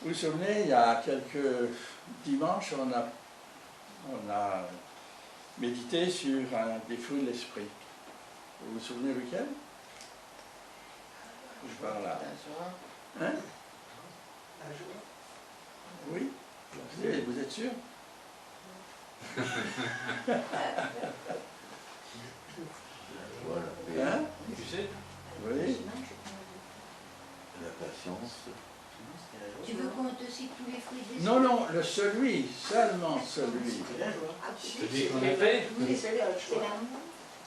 Vous vous souvenez, il y a quelques dimanches, on a médité sur des fruits de l'esprit. Vous vous souvenez lequel? Je parle là. Hein? La joie. Oui? Vous êtes sûr? Hein? Tu sais? Oui. La patience. Tu veux qu'on te cite tous les fruits des Non, non, celui, seulement celui. C'était la joie. Celui qu'on a fait? Oui, c'est la C'est joie. l'amour.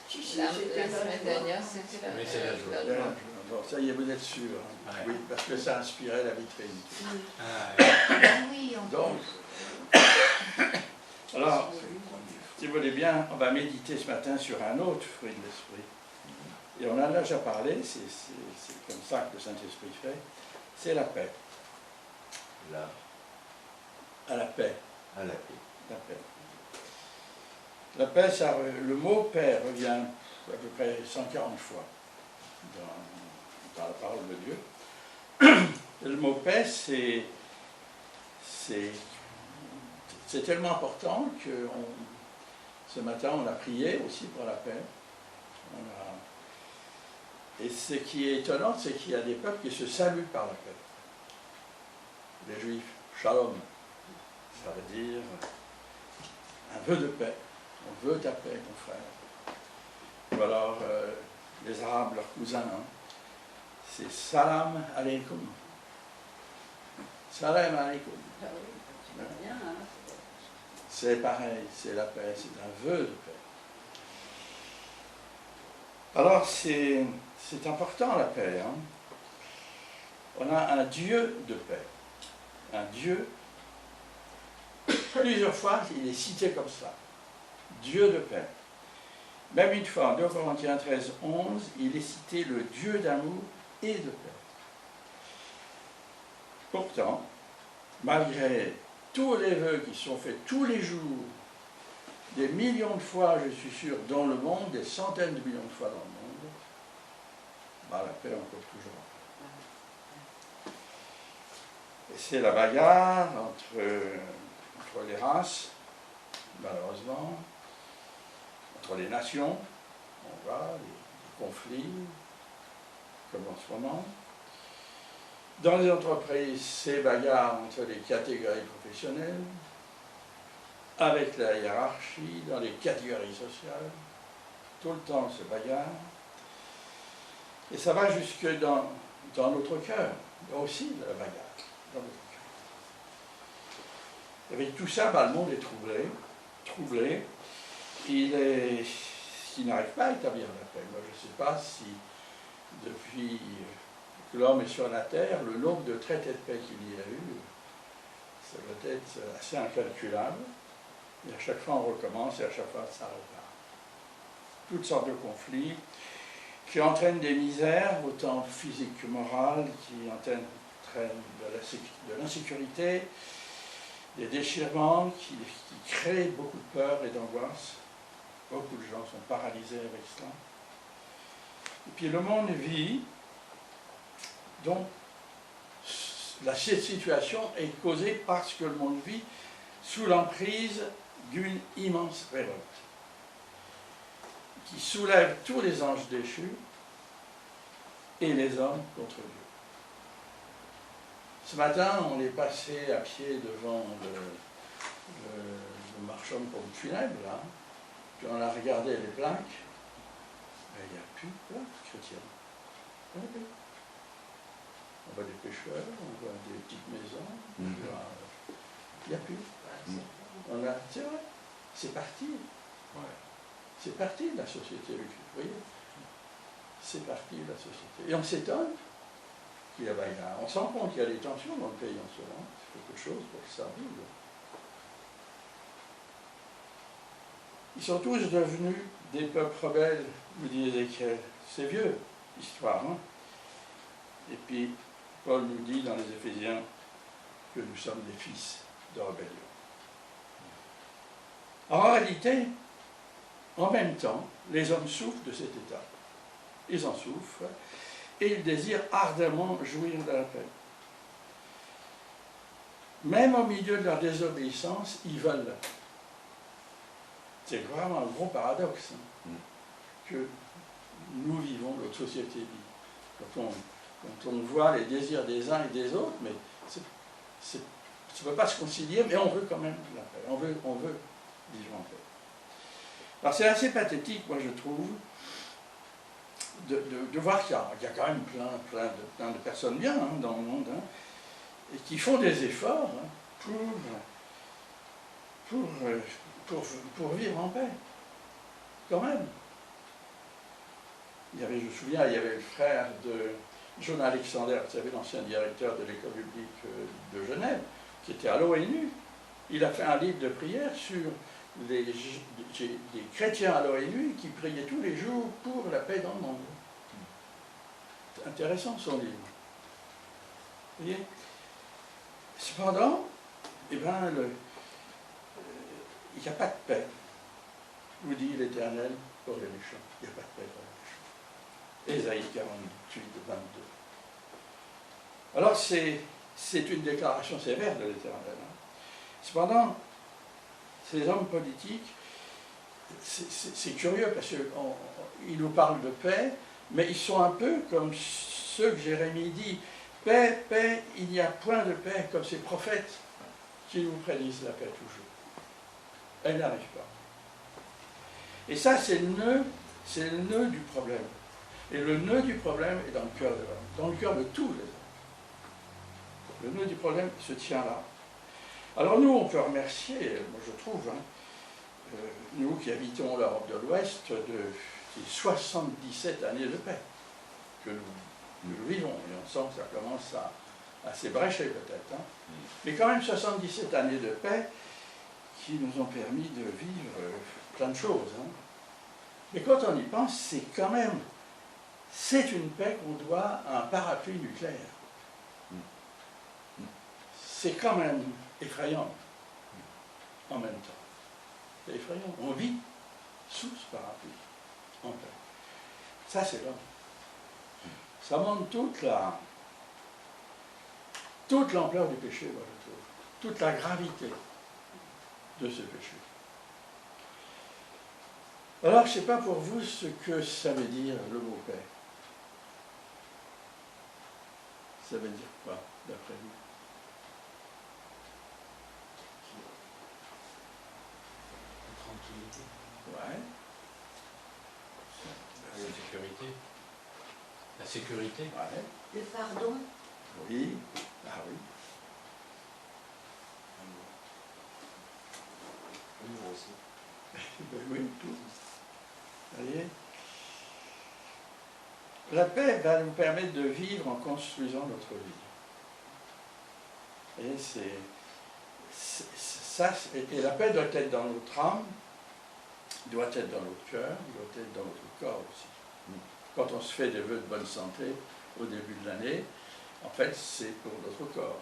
Si, si, La c'était la semaine joie. dernière, c'était la Oui, c'est la joie. Bon, ça y est, vous êtes sûr. Hein? Ouais. Oui, parce que ça inspirait la vitrine. Ah, ouais. Ah oui, on Donc, alors, si vous voulez bien, on va méditer ce matin sur un autre fruit de l'esprit. Et on en a déjà parlé, c'est comme ça que le Saint-Esprit fait, c'est la paix. Là, À la paix. à la paix. La paix. La paix, le mot paix revient à peu près 140 fois dans la parole de Dieu. Et le mot paix, c'est tellement important que ce matin, on a prié aussi pour la paix. Et ce qui est étonnant, c'est qu'il y a des peuples qui se saluent par la paix. Les Juifs, shalom, ça veut dire un vœu de paix. On veut ta paix, mon frère. Ou alors, les Arabes, leurs cousins, hein, c'est salam aleikum. Salam aleikum. C'est pareil, c'est la paix, c'est un vœu de paix. Alors, c'est important la paix. Hein. On a un Dieu de paix. Un Dieu, plusieurs fois, il est cité comme ça. Dieu de paix. Même une fois, en 2 Corinthiens 13, 11, il est cité le Dieu d'amour et de paix. Pourtant, malgré tous les vœux qui sont faits tous les jours, des millions de fois, je suis sûr, dans le monde, des centaines de millions de fois dans le monde, bah, la paix encore toujours. Et c'est la bagarre entre les races, malheureusement, entre les nations, on voit les conflits, comme en ce moment. Dans les entreprises, c'est bagarre entre les catégories professionnelles, avec la hiérarchie, dans les catégories sociales, tout le temps se bagarre. Et ça va jusque dans notre cœur, il y a aussi de la bagarre dans notre cœur. Avec tout ça, bah, le monde est troublé. Il n'arrive pas à établir la paix. Moi, je ne sais pas si, depuis que l'homme est sur la terre, le nombre de traités de paix qu'il y a eu, ça doit être assez incalculable. Et à chaque fois, on recommence et à chaque fois, ça repart. Toutes sortes de conflits qui entraînent des misères, autant physiques que morales, qui entraînent de l'insécurité, des déchirements, qui créent beaucoup de peur et d'angoisse. Beaucoup de gens sont paralysés avec cela. Et puis le monde vit, donc cette situation est causée parce que le monde vit sous l'emprise d'une immense révolte qui soulève tous les anges déchus et les hommes contre Dieu. Ce matin, on est passé à pied devant le marchand de pompe funèbre, là, puis on a regardé les plaques, et il n'y a plus de plaques chrétiennes. On voit des pêcheurs, on voit des petites maisons, il n'y a plus. C'est vrai, c'est parti. Ouais. C'est parti de la société, vous voyez. C'est parti de la société. Et on s'étonne qu'il y a bagarre. On se rend compte qu'il y a des tensions dans le pays en ce moment. C'est quelque chose pour ça vive. Ils sont tous devenus des peuples rebelles, vous dit Ézéchiel. C'est vieux, l'histoire. Hein? Et puis, Paul nous dit dans les Éphésiens que nous sommes des fils de rébellion. En réalité, en même temps, les hommes souffrent de cet état. Ils en souffrent et ils désirent ardemment jouir de la paix. même au milieu de leur désobéissance, ils veulent la paix. C'est vraiment un gros paradoxe hein, que nous vivons, notre société vit. Quand on voit les désirs des uns et des autres, mais ça ne peut pas se concilier, mais on veut quand même la paix. On veut vivre en paix. Alors c'est assez pathétique, moi je trouve, de voir qu'il y a quand même plein de personnes bien hein, dans le monde, hein, et qui font des efforts hein, pour vivre en paix. Quand même. Je me souviens, il y avait le frère de John Alexander, vous savez, l'ancien directeur de l'école publique de Genève, qui était à l'ONU. Il a fait un livre de prière sur des chrétiens à l'ONU qui priaient tous les jours pour la paix dans le monde. C'est intéressant son livre. Vous voyez ? Cependant, eh ben, il n'y a pas de paix, vous dit l'Éternel, pour les méchants. Il n'y a pas de paix pour les méchants. Ésaïe 48, 22. Alors c'est une déclaration sévère de l'Éternel. Hein. Cependant, ces hommes politiques, c'est curieux parce qu'ils nous parlent de paix, mais ils sont un peu comme ceux que Jérémie dit, paix, paix, il n'y a point de paix, comme ces prophètes qui nous prédisent la paix toujours. Elle n'arrive pas. Et ça, c'est le nœud du problème. Et le nœud du problème est dans le cœur de l'homme, dans le cœur de tous les hommes. Le nœud du problème se tient là. Alors nous, on peut remercier, moi je trouve, hein, nous qui habitons l'Europe de l'Ouest, des 77 années de paix que nous vivons. Et on sent que ça commence à s'ébrécher peut-être. Hein. Mais quand même 77 années de paix qui nous ont permis de vivre plein de choses. Hein. Mais quand on y pense, c'est une paix qu'on doit à un parapluie nucléaire. C'est quand même effrayant en même temps. C'est effrayant. On vit sous ce parapluie en paix. Ça, c'est l'homme. Ça montre toute l'ampleur du péché, moi je trouve. Toute la gravité de ce péché. Alors, je ne sais pas pour vous ce que ça veut dire le mot paix. Ça veut dire quoi, d'après vous? Tranquillité. Ouais. La sécurité. La sécurité. Ouais. Le pardon. Oui. Ah oui. Moi aussi. Ben oui, tout. Vous voyez? La paix va nous permettre de vivre en construisant notre vie. Et et la paix doit être dans notre âme, doit être dans notre cœur, doit être dans notre corps aussi. Quand on se fait des vœux de bonne santé au début de l'année, en fait, c'est pour notre corps.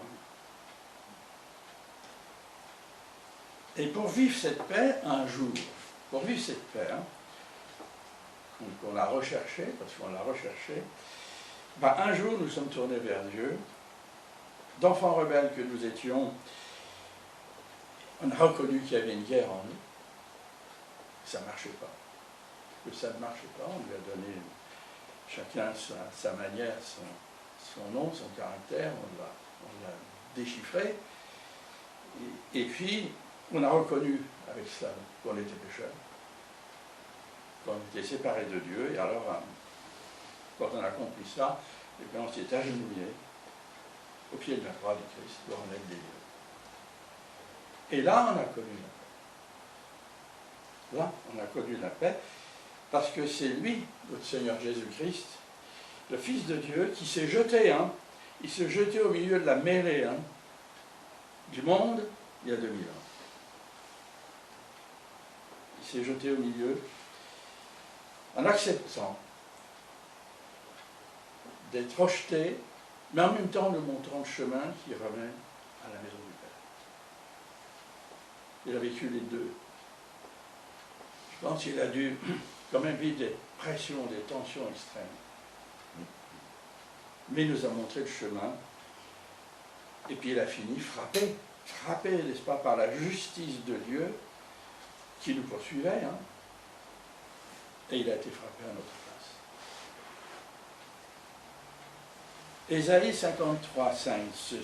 Et pour vivre cette paix, un jour, pour vivre cette paix, qu'on a recherchée, parce qu'on l'a recherchée, ben un jour nous sommes tournés vers Dieu, d'enfants rebelles que nous étions, on a reconnu qu'il y avait une guerre en nous, ça ne marchait pas. Que ça ne marchait pas, on lui a donné chacun sa manière, son nom, son caractère, on l'a déchiffré, et puis on a reconnu avec ça qu'on était pécheurs, qu'on était séparés de Dieu, et alors quand on a compris ça, et bien on s'est agenouillé au pied de la croix du Christ pour en être des dieux. Et là, on a connu la paix. Là, on a connu la paix, parce que c'est lui, notre Seigneur Jésus-Christ, le Fils de Dieu, qui s'est jeté, il s'est jeté au milieu de la mêlée du monde il y a 2000 ans. Il s'est jeté au milieu en acceptant d'être rejeté, mais en même temps nous montrant le chemin qui ramène à la maison du Père. Il a vécu les deux. Je pense qu'il a dû quand même vivre des pressions, des tensions extrêmes. Mais il nous a montré le chemin, et puis il a fini frappé frappé, n'est-ce pas, par la justice de Dieu qui nous poursuivait, hein, et il a été frappé à notre place. Ésaïe 53, 5, ce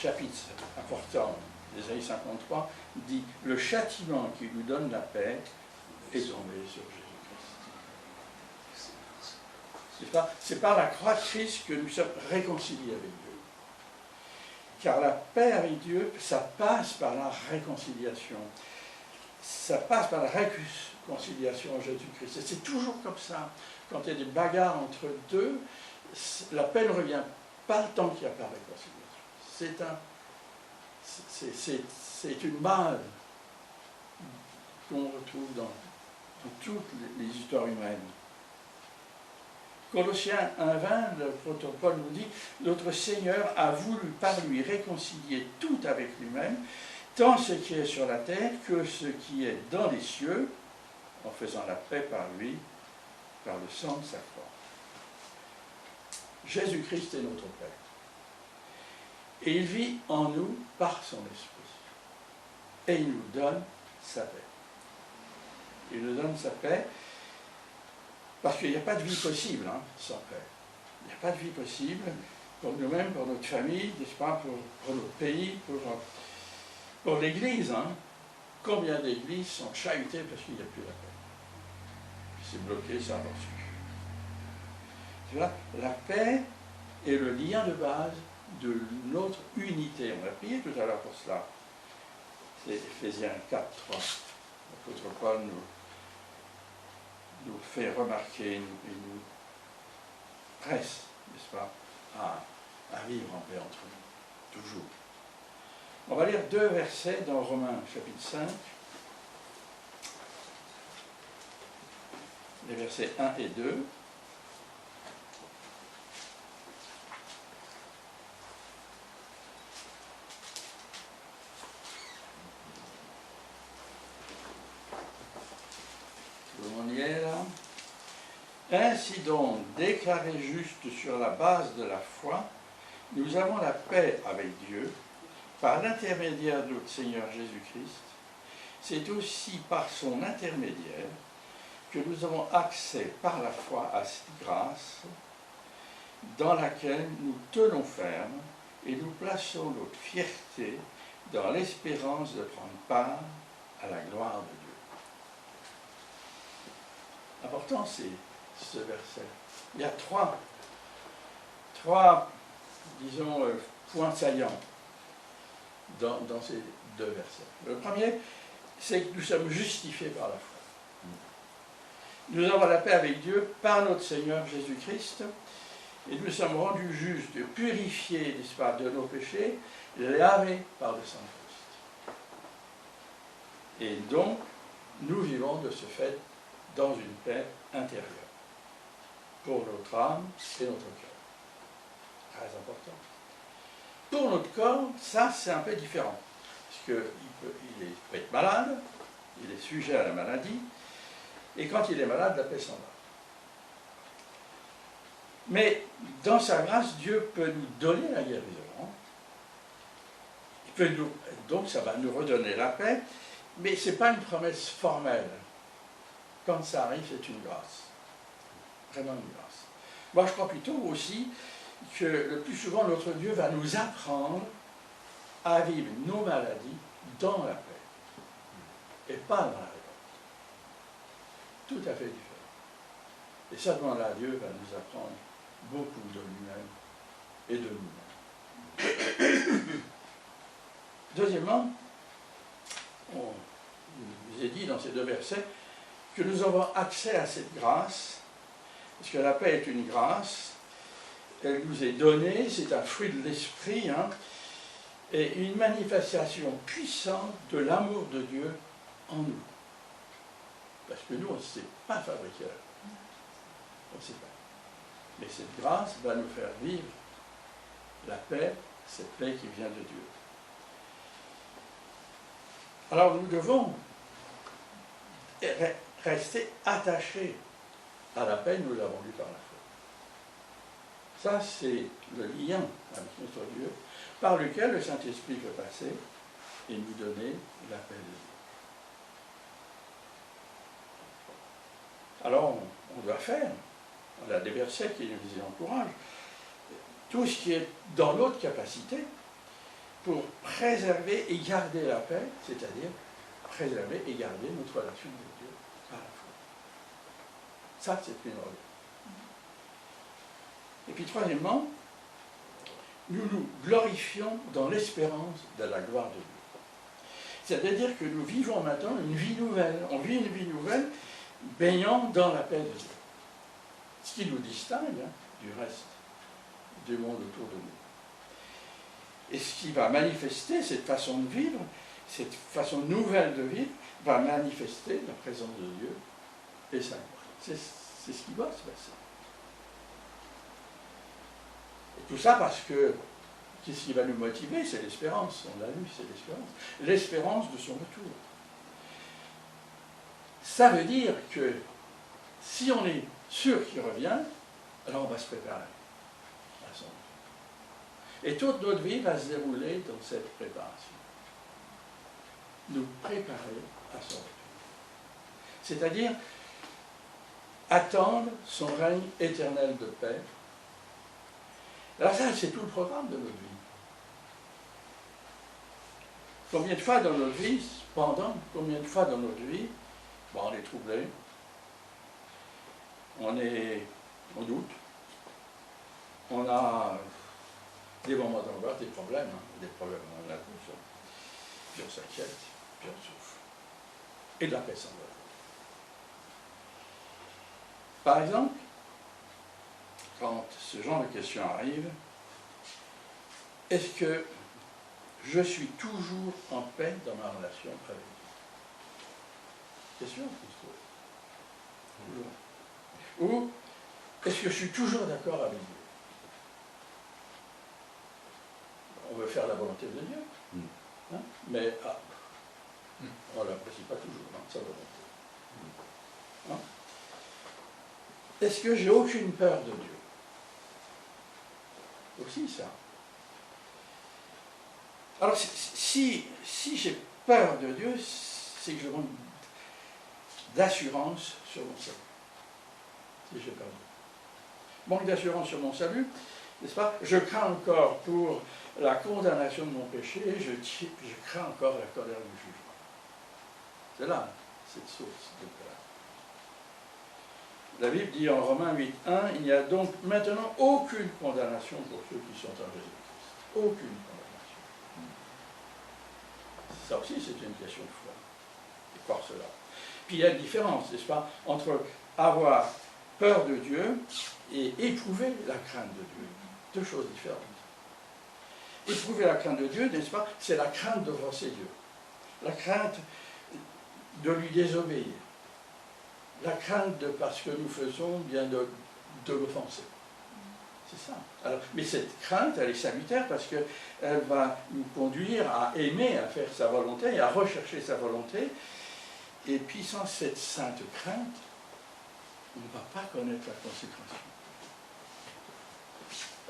chapitre important d'Ésaïe 53, dit « Le châtiment qui nous donne la paix est tombé sur Jésus-Christ. » C'est par la croix de Christ que nous sommes réconciliés avec Dieu. Car la paix avec Dieu, ça passe par la réconciliation. Ça passe par la réconciliation en Jésus-Christ. Et c'est toujours comme ça. Quand il y a des bagarres entre deux, la paix ne revient pas tant qu'il n'y a pas de réconciliation. C'est une base qu'on retrouve dans toutes les histoires humaines. Colossiens 1,20, l'apôtre Paul nous dit « Notre Seigneur a voulu par lui réconcilier tout avec lui-même, tant ce qui est sur la terre que ce qui est dans les cieux, en faisant la paix par lui, par le sang de sa croix. » Jésus-Christ est notre paix. Et il vit en nous par son esprit. Et il nous donne sa paix. Il nous donne sa paix parce qu'il n'y a pas de vie possible sans paix. Il n'y a pas de vie possible pour nous-mêmes, pour notre famille, n'est-ce pas, pour notre pays, pour l'Église. Combien d'églises sont chahutées parce qu'il n'y a plus la paix? C'est bloqué, ça avance plus. La paix est le lien de base de notre unité. On a prié tout à l'heure pour cela. C'est Éphésiens 4, 3. L'apôtre Paul nous fait remarquer et nous presse, n'est-ce pas, à vivre en paix entre nous, toujours. On va lire 2 versets dans Romains chapitre 5, les versets 1 et 2. On y est là. Ainsi donc, déclarés justes sur la base de la foi, nous avons la paix avec Dieu par l'intermédiaire de notre Seigneur Jésus-Christ. C'est aussi par son intermédiaire que nous avons accès par la foi à cette grâce dans laquelle nous tenons ferme et nous plaçons notre fierté dans l'espérance de prendre part à la gloire de Dieu. Important, c'est ce verset. Il y a trois disons, points saillants dans ces 2 versets. Le premier, c'est que nous sommes justifiés par la foi. Nous avons la paix avec Dieu par notre Seigneur Jésus-Christ, et nous sommes rendus justes, purifiés, n'est-ce pas, de nos péchés, lavés par le sang de Christ. Et donc, nous vivons de ce fait dans une paix intérieure, pour notre âme et notre cœur. Très important. Pour notre corps, ça c'est un peu différent, parce qu'il peut être malade, il est sujet à la maladie, et quand il est malade, la paix s'en va. Mais dans sa grâce, Dieu peut nous donner la guérison, donc ça va nous redonner la paix, mais ce n'est pas une promesse formelle. Quand ça arrive, c'est une grâce. Vraiment une grâce. Moi, je crois plutôt aussi que le plus souvent, notre Dieu va nous apprendre à vivre nos maladies dans la paix. Et pas dans la révolte. Tout à fait différent. Et ça, demander à Dieu va nous apprendre beaucoup de lui-même et de nous-mêmes. Deuxièmement, on nous a dit dans ces 2 versets que nous avons accès à cette grâce, parce que la paix est une grâce, elle nous est donnée, c'est un fruit de l'esprit, et une manifestation puissante de l'amour de Dieu en nous. Parce que nous, on ne sait pas fabriquer la paix. On ne sait pas. Mais cette grâce va nous faire vivre la paix, cette paix qui vient de Dieu. Alors nous devons rester attachés à la paix, nous l'avons lu par la foi. Ça, c'est le lien avec notre Dieu, par lequel le Saint-Esprit peut passer et nous donner la paix de Dieu. Alors, on doit faire, on a des versets qui nous y encouragent, tout ce qui est dans notre capacité pour préserver et garder la paix, c'est-à-dire préserver et garder notre relation avec Dieu par la foi. Ça, c'est primordial. Et puis, troisièmement, nous nous glorifions dans l'espérance de la gloire de Dieu. C'est-à-dire que nous vivons maintenant une vie nouvelle. On vit une vie nouvelle baignant dans la paix de Dieu. Ce qui nous distingue du reste du monde autour de nous. Et ce qui va manifester cette façon de vivre, cette façon nouvelle de vivre, va manifester la présence de Dieu et sa gloire. C'est ce qui va se passer. Et tout ça parce que, qu'est-ce qui va nous motiver? C'est l'espérance. On l'a vu, c'est l'espérance. L'espérance de son retour. Ça veut dire que si on est sûr qu'il revient, alors on va se préparer à son retour. Et toute notre vie va se dérouler dans cette préparation. Nous préparer à son retour. C'est-à-dire attendre son règne éternel de paix. Alors ça, c'est tout le programme de notre vie. Combien de fois dans notre vie, combien de fois dans notre vie, on est troublé, on doute, on a des moments d'angoisse, des problèmes, on a tous, puis on s'inquiète, puis on souffre. Et de la paix s'envole. Par exemple, quand ce genre de questions arrive, est-ce que je suis toujours en paix dans ma relation avec Dieu? Question qui se pose. Ou est-ce que je suis toujours d'accord avec Dieu? On veut faire la volonté de Dieu, hein? Mais on ne l'apprécie pas toujours, hein, sa volonté. Hein? Est-ce que j'ai aucune peur de Dieu? Aussi ça. Alors si j'ai peur de Dieu, c'est que je manque d'assurance sur mon salut. Si j'ai peur de Dieu. Manque d'assurance sur mon salut, n'est-ce pas? Je crains encore pour la condamnation de mon péché, je crains encore la colère du jugement. C'est là, cette source de peur. La Bible dit en Romains 8.1, il n'y a donc maintenant aucune condamnation pour ceux qui sont en Jésus-Christ. Aucune condamnation. Ça aussi, c'est une question de foi. Et croire cela. Puis il y a une différence, n'est-ce pas, entre avoir peur de Dieu et éprouver la crainte de Dieu. Deux choses différentes. Éprouver la crainte de Dieu, n'est-ce pas, c'est la crainte d'offenser Dieu. La crainte de lui désobéir. La crainte de, parce que nous faisons, bien de l'offenser. C'est ça. Alors, mais cette crainte, elle est salutaire parce qu'elle va nous conduire à aimer, à faire sa volonté, à rechercher sa volonté. Et puis sans cette sainte crainte, on ne va pas connaître la consécration.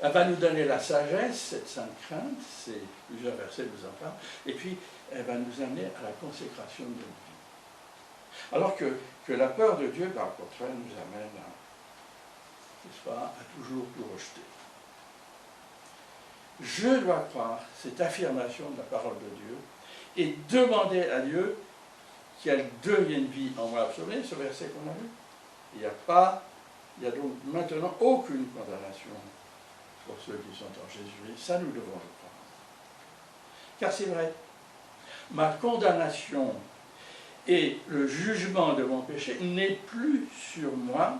Elle va nous donner la sagesse, cette sainte crainte, c'est plusieurs versets nous en parlent, et puis elle va nous amener à la consécration de notre vie. Alors que la peur de Dieu, au contraire, nous amène n'est-ce pas, à toujours tout rejeter. Je dois croire cette affirmation de la parole de Dieu et demander à Dieu qu'elle devienne vie en moi. Vous vous souvenez ce verset qu'on a vu? Il n'y a donc maintenant aucune condamnation pour ceux qui sont en Jésus. Ça, nous devons le croire. Car c'est vrai, ma condamnation et le jugement de mon péché n'est plus sur moi,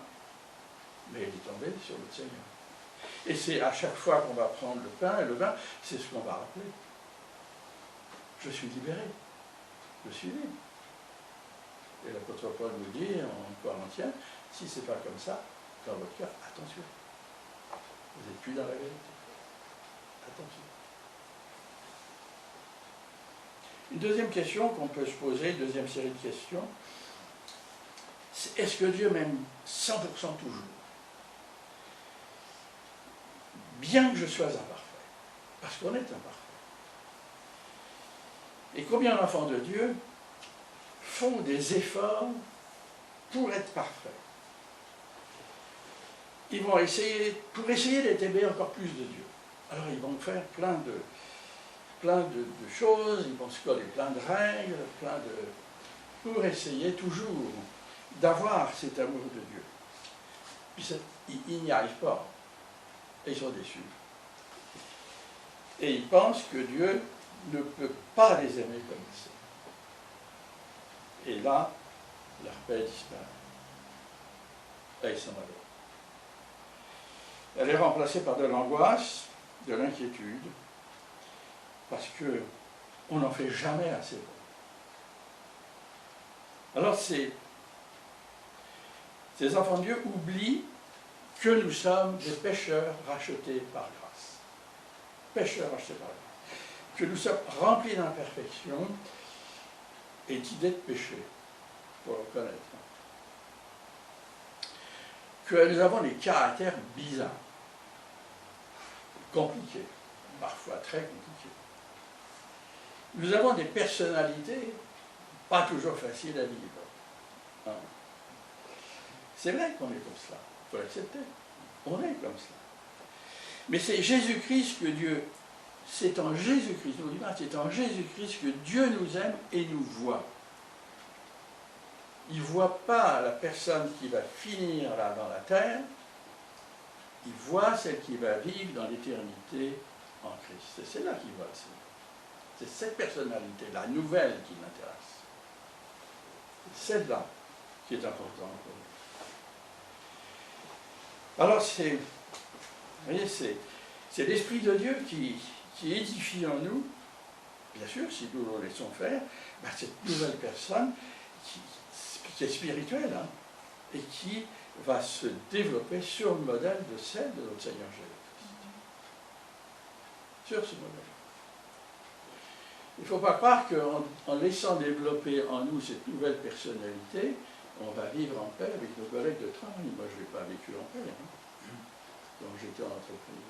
mais il est tombé sur le Seigneur. Et c'est à chaque fois qu'on va prendre le pain et le vin, c'est ce qu'on va rappeler. Je suis libéré. Je suis libre. Et l'apôtre Paul nous dit en Corinthiens, si ce n'est pas comme ça, dans votre cœur, attention. Vous n'êtes plus dans la vérité. Attention. Une deuxième question qu'on peut se poser, une deuxième série de questions, c'est est-ce que Dieu m'aime 100% toujours? Bien que je sois imparfait, parce qu'on est imparfait. Et combien d'enfants de Dieu font des efforts pour être parfaits? Ils vont essayer, pour essayer d'être aimés encore plus de Dieu. Alors ils vont faire plein de choses, ils vont se coller plein de règles, pour essayer toujours d'avoir cet amour de Dieu. Puis ils n'y arrivent pas. Et ils sont déçus. Et ils pensent que Dieu ne peut pas les aimer comme il sait. Et là, leur paix disparaît. Et ils sont malheureux. Elle est remplacée par de l'angoisse, de l'inquiétude, parce qu'on n'en fait jamais assez. Alors ces enfants de Dieu oublient que nous sommes des pécheurs rachetés par grâce. Pécheurs rachetés par grâce. Que nous sommes remplis d'imperfections et d'idées de péché, pour le reconnaître. Que nous avons des caractères bizarres, compliqués, parfois très compliqués. Nous avons des personnalités pas toujours faciles à vivre. Hein? C'est vrai qu'on est comme cela, il faut l'accepter. On est comme cela. Mais c'est Jésus-Christ que Dieu, c'est en Jésus-Christ, c'est en Jésus-Christ que Dieu nous aime et nous voit. Il ne voit pas la personne qui va finir là dans la terre, il voit celle qui va vivre dans l'éternité en Christ. C'est là qu'il voit. C'est cette personnalité, la nouvelle qui m'intéresse. C'est celle-là qui est importante pour nous. Alors vous voyez, c'est l'Esprit de Dieu qui édifie en nous, bien sûr, si nous le laissons faire, cette nouvelle personne qui est spirituelle, hein, et qui va se développer sur le modèle de celle de notre Seigneur Jésus-Christ. Sur ce modèle. Il ne faut pas croire qu'en laissant développer en nous cette nouvelle personnalité, on va vivre en paix avec nos collègues de travail. Moi, je n'ai pas vécu en paix, hein, quand j'étais en entreprise.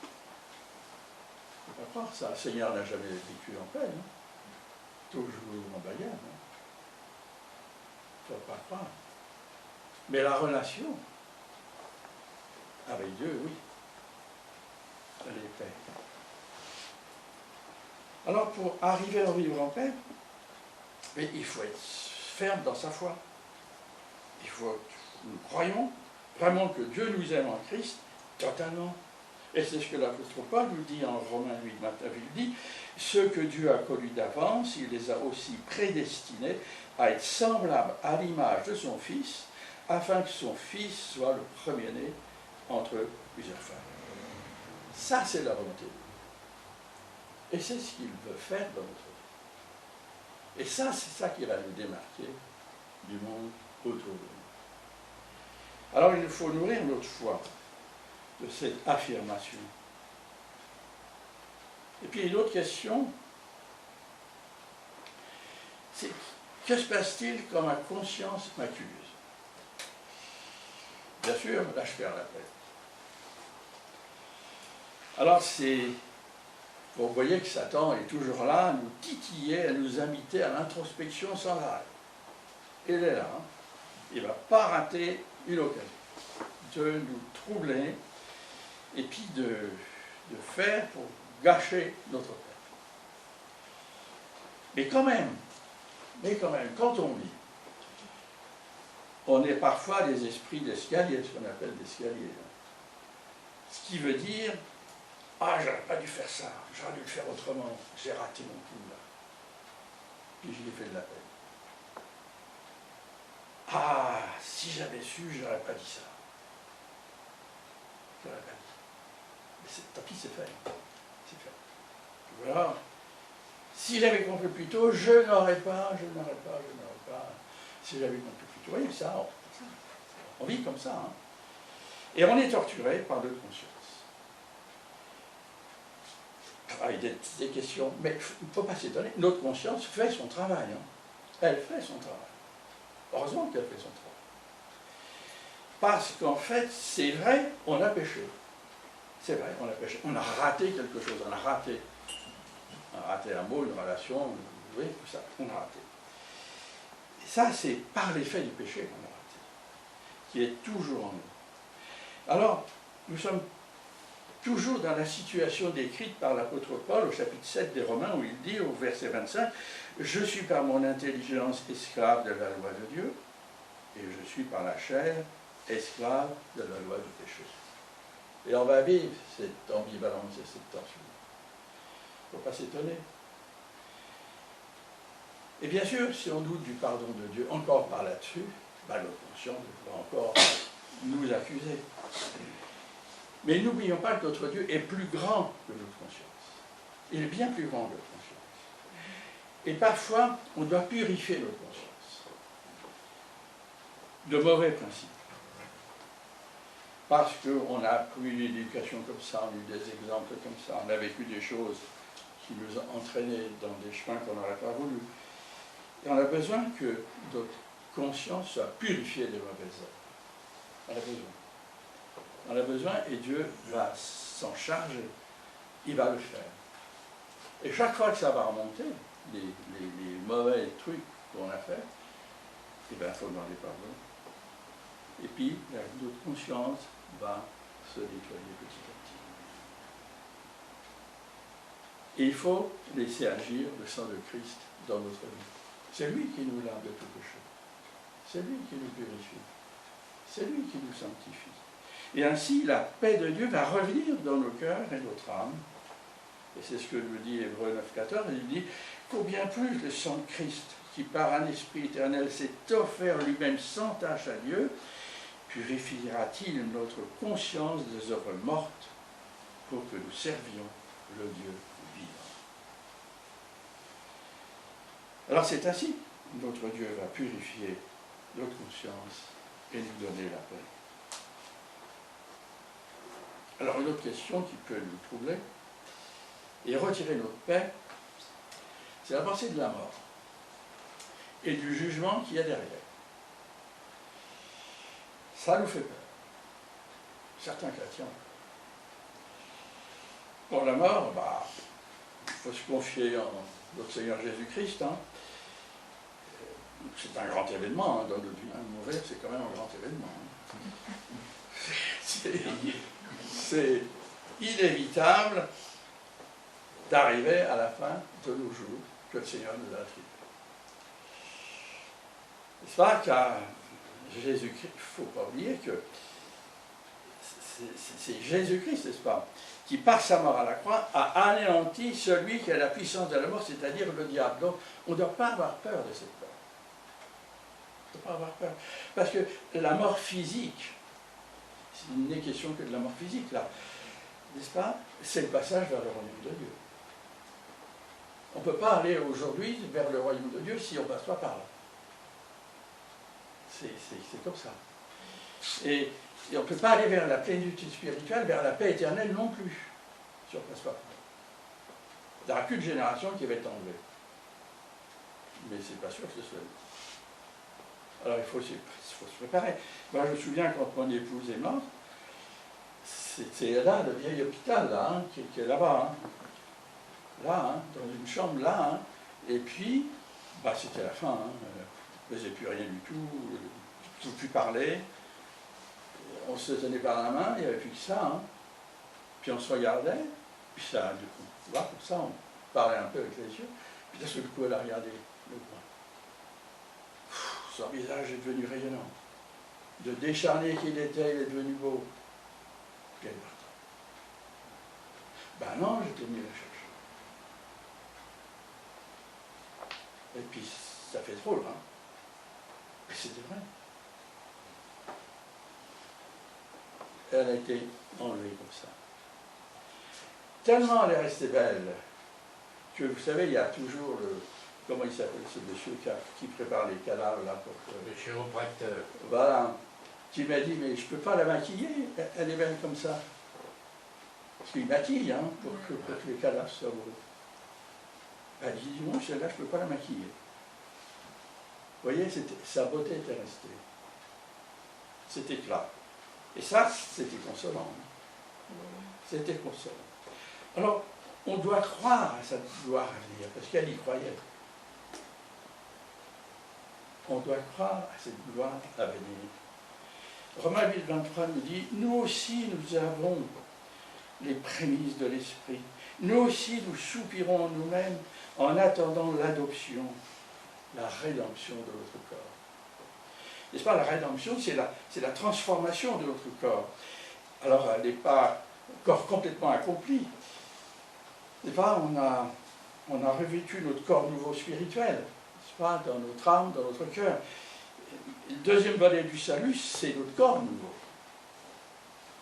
Il ne faut pas croire ça. Le Seigneur n'a jamais vécu en paix. Hein. Toujours en bagarre. Hein. Il ne faut pas croire. Mais la relation avec Dieu, oui, elle est paix. Alors, pour arriver à vivre en paix, il faut être ferme dans sa foi. Nous croyons vraiment que Dieu nous aime en Christ totalement. Et c'est ce que l'apôtre Paul nous dit en Romains 8, 29, il dit « Ceux que Dieu a connus d'avance, il les a aussi prédestinés à être semblables à l'image de son Fils, afin que son Fils soit le premier-né entre plusieurs femmes. » Ça, c'est la volonté. Et c'est ce qu'il veut faire dans notre vie. Et ça, c'est ça qui va nous démarquer du monde autour de nous. Alors, il faut nourrir notre foi de cette affirmation. Et puis, une autre question, c'est que se passe-t-il quand ma conscience m'accuse? Bien sûr, là, je perds la paix. Alors, vous voyez que Satan est toujours là, à nous titiller, à nous inviter à l'introspection sans arrêt. Il est là. Hein. Il ne va pas rater une occasion de nous troubler et puis de faire pour gâcher notre paix. Mais quand même, quand on vit, on est parfois des esprits d'escalier, ce qu'on appelle d'escalier. Ce qui veut dire, ah, j'aurais pas dû faire ça, j'aurais dû le faire autrement, j'ai raté mon coup là. Puis je l'ai fait de la peine. Ah, si j'avais su, j'aurais pas dit ça. J'aurais pas dit. Mais tant pis, c'est fait. C'est fait. Voilà. Si j'avais compris plus tôt, je n'aurais pas. Si j'avais compris plus tôt. Vous voyez ça, on vit comme ça. Hein. Et on est torturé par deux consciences. Avec des questions, mais il ne faut pas s'étonner. Notre conscience fait son travail. Hein. Elle fait son travail. Heureusement qu'elle fait son travail. Parce qu'en fait, c'est vrai, on a péché. C'est vrai, on a péché. On a raté quelque chose, on a raté. raté un mot, une relation, vous voyez, tout ça, on a raté. Et ça, c'est par l'effet du péché qu'on a raté, qui est toujours en nous. Alors, nous sommes toujours dans la situation décrite par l'apôtre Paul au chapitre 7 des Romains, où il dit au verset 25, « Je suis par mon intelligence esclave de la loi de Dieu, et je suis par la chair esclave de la loi du péché. » Et on va vivre cette ambivalence et cette tension. Il ne faut pas s'étonner. Et bien sûr, si on doute du pardon de Dieu, encore par là-dessus, notre conscience va encore nous accuser. Mais n'oublions pas que notre Dieu est plus grand que notre conscience. Il est bien plus grand que notre conscience. Et parfois, on doit purifier notre conscience de mauvais principes. Parce qu'on a appris l'éducation comme ça, on a eu des exemples comme ça, on a vécu des choses qui nous ont entraînés dans des chemins qu'on n'aurait pas voulu. Et on a besoin que notre conscience soit purifiée des mauvaises œuvres. On a besoin. On a besoin et Dieu va s'en charger. Il va le faire. Et chaque fois que ça va remonter, les mauvais trucs qu'on a fait, il faut demander pardon. Et puis, notre conscience va se nettoyer petit à petit. Et il faut laisser agir le sang de Christ dans notre vie. C'est lui qui nous lave de tout péché. C'est lui qui nous purifie. C'est lui qui nous sanctifie. Et ainsi, la paix de Dieu va revenir dans nos cœurs et notre âme. Et c'est ce que nous dit Hébreux 9,14. Il dit « Combien plus le sang de Christ, qui par un esprit éternel s'est offert lui-même sans tache à Dieu, purifiera-t-il notre conscience des œuvres mortes pour que nous servions le Dieu vivant ?» Alors c'est ainsi que notre Dieu va purifier notre conscience et nous donner la paix. Alors une autre question qui peut nous troubler et retirer notre paix, c'est la pensée de la mort et du jugement qu'il y a derrière. Ça nous fait peur. Certains chrétiens. Pour la mort, il faut se confier en notre Seigneur Jésus-Christ. Hein. C'est un grand événement dans notre vie. Mourir, c'est quand même un grand événement. Hein. C'est inévitable d'arriver à la fin de nos jours que le Seigneur nous a attribués. N'est-ce pas? Car Jésus-Christ, il ne faut pas oublier que c'est Jésus-Christ, n'est-ce pas, qui par sa mort à la croix a anéanti celui qui a la puissance de la mort, c'est-à-dire le diable. Donc on ne doit pas avoir peur de cette peur. On ne doit pas avoir peur. Parce que la mort physique, il n'est question que de la mort physique, là, n'est-ce pas? C'est le passage vers le royaume de Dieu. On ne peut pas aller aujourd'hui vers le royaume de Dieu si on ne passe pas par là. C'est comme ça. Et on ne peut pas aller vers la plénitude spirituelle, vers la paix éternelle non plus, si on ne passe pas par là. Il n'y aura qu'une génération qui va être enlevée. Mais ce n'est pas sûr que ce soit nous. Alors il faut se préparer. Moi je me souviens quand mon épouse est morte, c'est là, le vieil hôpital, là, hein, qui est là-bas, hein. Là, hein, dans une chambre là, hein. Et puis, c'était la fin, hein. Je ne faisais plus rien du tout, je ne pouvais plus parler, on se tenait par la main, il n'y avait plus que ça, hein. Puis on se regardait, puis ça, du coup, là, comme ça, on parlait un peu avec les yeux, puis d'un seul coup, elle a regardé le coin. Son visage est devenu rayonnant. De décharné qu'il était, il est devenu beau. Puis elle est partie. Non, j'étais venu la chercher. Et puis, ça fait drôle, hein. Mais c'était vrai. Elle a été enlevée comme ça. Tellement elle est restée belle que, vous savez, il y a toujours le... Comment il s'appelle ce monsieur qui prépare les cadavres là pour que... Le chiropracteur. Voilà. Qui m'a dit, mais je ne peux pas la maquiller, elle est belle comme ça. Parce qu'il maquille, hein, pour que les cadavres soient beaux. Elle dit, non, celle-là, je ne peux pas la maquiller. Vous voyez, sa beauté était restée. Cet éclat. Et ça, c'était consolant. C'était consolant. Alors, on doit croire à cette gloire à venir, parce qu'elle y croyait. On doit croire à cette gloire à venir. Romains 8, 23 nous dit, nous aussi nous avons les prémices de l'Esprit. Nous aussi nous soupirons en nous-mêmes en attendant l'adoption, la rédemption de notre corps. N'est-ce pas, la rédemption, c'est la transformation de notre corps. Alors, elle n'est pas encore complètement accomplie. N'est-ce pas, on a revêtu notre corps nouveau spirituel, n'est-ce pas, dans notre âme, dans notre cœur. Le deuxième volet du salut, c'est notre corps nouveau.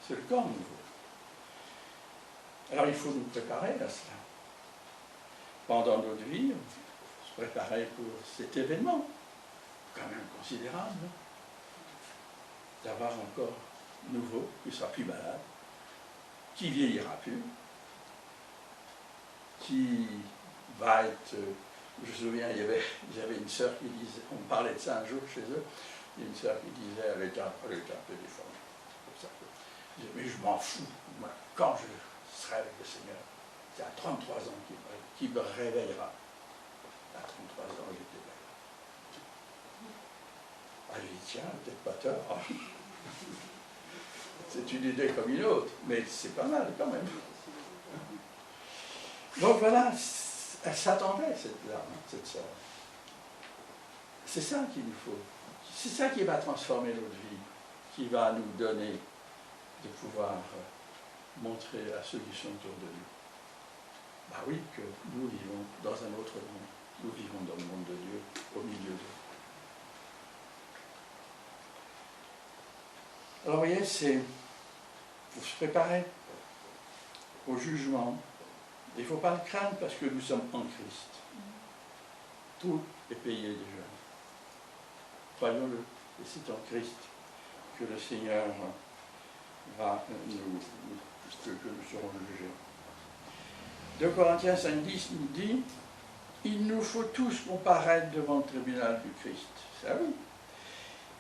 C'est le corps nouveau. Alors, il faut nous préparer à cela. Pendant notre vie, se préparer pour cet événement, quand même considérable, d'avoir un corps nouveau, qui ne sera plus malade, qui vieillira plus, qui va être... Je me souviens, il y avait une sœur qui disait, on parlait de ça un jour chez eux, il y a une sœur qui disait, elle était un peu déformée. Je disais, mais je m'en fous, moi, quand je serai avec le Seigneur, c'est à 33 ans qu'il me réveillera. À 33 ans, j'étais là. Ah, j'ai dit, tiens, peut-être pas tort. C'est une idée comme une autre, mais c'est pas mal quand même. Donc voilà, elle s'attendait, cette dame, cette sœur. C'est ça qu'il nous faut. C'est ça qui va transformer notre vie, qui va nous donner de pouvoir montrer à ceux qui sont autour de nous. Bah oui, que nous vivons dans un autre monde. Nous vivons dans le monde de Dieu, au milieu d'eux. Alors vous voyez, c'est pour se préparer au jugement. Il ne faut pas le craindre parce que nous sommes en Christ. Tout est payé déjà. Croyons-le. Et c'est en Christ que le Seigneur va que nous serons jugés. 2 Corinthiens 5,10 nous dit, il nous faut tous comparaître devant le tribunal du Christ. Ça oui.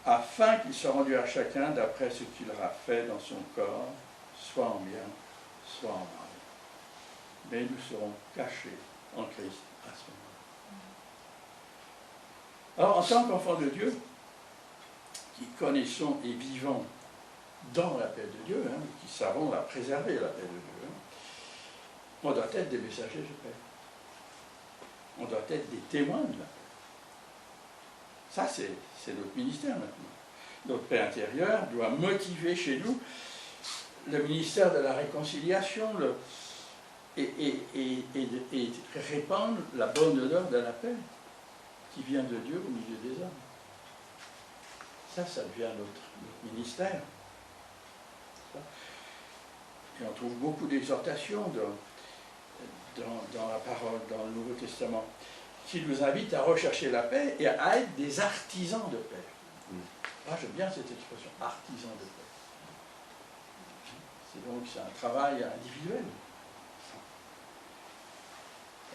Afin qu'il soit rendu à chacun d'après ce qu'il aura fait dans son corps, soit en bien, soit en mal. Mais nous serons cachés en Christ à ce moment-là. Alors, en tant qu'enfants de Dieu, qui connaissons et vivons dans la paix de Dieu, qui savons la préserver, la paix de Dieu, on doit être des messagers de paix. On doit être des témoins de la paix. Ça, c'est notre ministère maintenant. Notre paix intérieure doit motiver chez nous le ministère de la réconciliation et répandre la bonne odeur de la paix qui vient de Dieu au milieu des hommes. Ça devient notre ministère. Et on trouve beaucoup d'exhortations dans la parole, dans le Nouveau Testament, qui nous invite à rechercher la paix et à être des artisans de paix. Ah, j'aime bien cette expression, artisan de paix. C'est un travail individuel.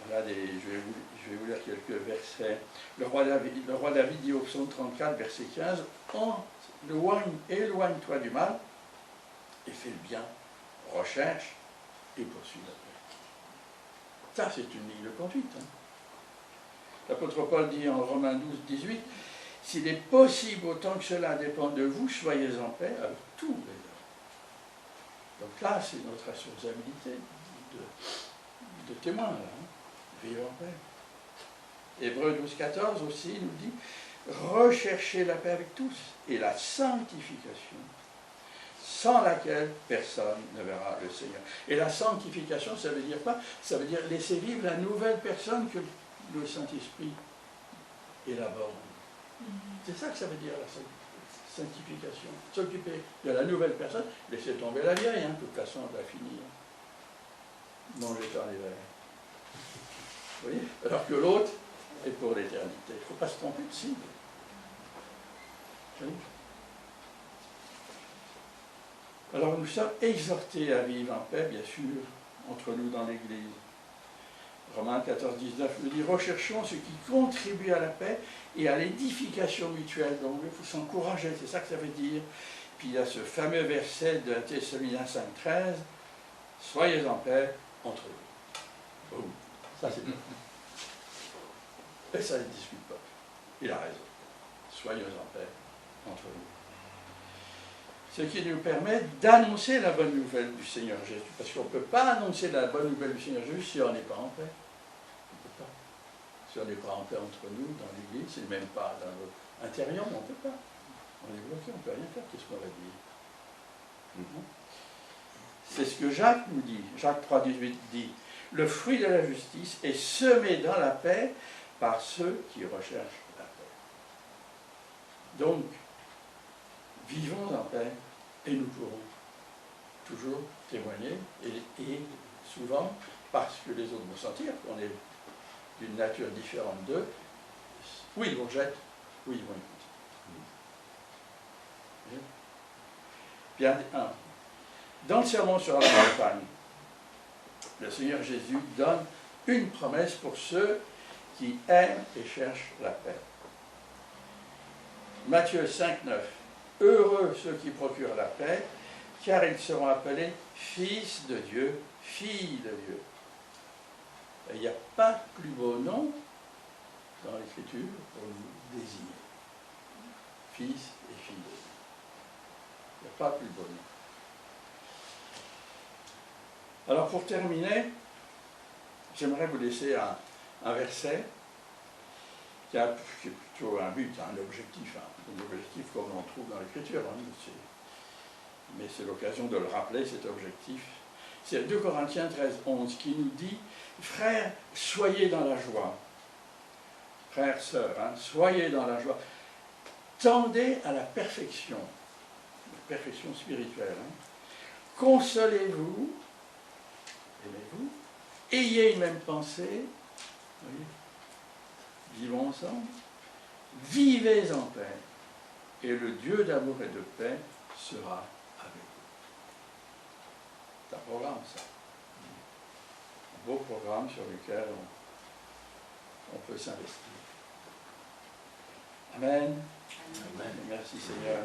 Voilà je vais vous lire quelques versets. Le roi David dit au psaume 34, verset 15, éloigne-toi du mal et fais le bien, recherche et poursuis la paix. Ça, c'est une ligne de conduite. L'apôtre Paul dit en Romains 12, 18, s'il est possible, autant que cela dépend de vous, soyez en paix avec tous les hommes. Donc là, c'est notre responsabilité de témoin, vivre en paix. Hébreux 12, 14 aussi nous dit, recherchez la paix avec tous et la sanctification, sans laquelle personne ne verra le Seigneur. Et la sanctification, ça veut dire quoi? Ça veut dire laisser vivre la nouvelle personne que le Saint-Esprit élabore. C'est ça que ça veut dire la sanctification. S'occuper de la nouvelle personne, laisser tomber la vieille, de toute façon on va finir. Manger par les verres. Vous voyez? Alors que l'autre est pour l'éternité. Il ne faut pas se tromper de cible. Oui. Alors nous sommes exhortés à vivre en paix, bien sûr, entre nous dans l'Église. Romains 14, 19 nous dit, recherchons ce qui contribue à la paix et à l'édification mutuelle. Donc il faut s'encourager, c'est ça que ça veut dire. Puis il y a ce fameux verset de Thessaloniciens 5, 13, soyez en paix entre vous. Oh, ça c'est bien. Et ça ne discute pas. Il a raison. Soyons en paix entre nous. Ce qui nous permet d'annoncer la bonne nouvelle du Seigneur Jésus. Parce qu'on ne peut pas annoncer la bonne nouvelle du Seigneur Jésus si on n'est pas en paix. On ne peut pas. Si on n'est pas en paix entre nous, dans l'Église, et même pas dans notre intérieur, on ne peut pas. On est bloqué, on ne peut rien faire. Qu'est-ce qu'on va dire? C'est ce que Jacques nous dit. Jacques 3,18 dit: le fruit de la justice est semé dans la paix par ceux qui recherchent la paix. Donc, vivons en paix et nous pourrons toujours témoigner et souvent, parce que les autres vont sentir qu'on est d'une nature différente d'eux, oui, ils vont jeter, oui, ils vont écouter. Bien, dans le sermon sur la montagne, le Seigneur Jésus donne une promesse pour ceux qui aiment et cherchent la paix. Matthieu 5, 9. Heureux ceux qui procurent la paix, car ils seront appelés fils de Dieu, filles de Dieu. Et il n'y a pas plus beau nom dans l'Écriture pour nous désigner. Fils et filles de Dieu. Il n'y a pas plus beau nom. Alors pour terminer, j'aimerais vous laisser un verset qui est plutôt un but, un objectif comme on trouve dans l'Écriture. Mais c'est l'occasion de le rappeler, cet objectif. C'est 2 Corinthiens 13, 11 qui nous dit: frères, soyez dans la joie. Frères, sœurs, soyez dans la joie. Tendez à la perfection spirituelle. Consolez-vous, aimez-vous, ayez une même pensée, voyez, vivons ensemble, vivez en paix, et le Dieu d'amour et de paix sera avec vous. C'est un programme, ça. Un beau programme sur lequel on peut s'investir. Amen. Amen. Merci Seigneur.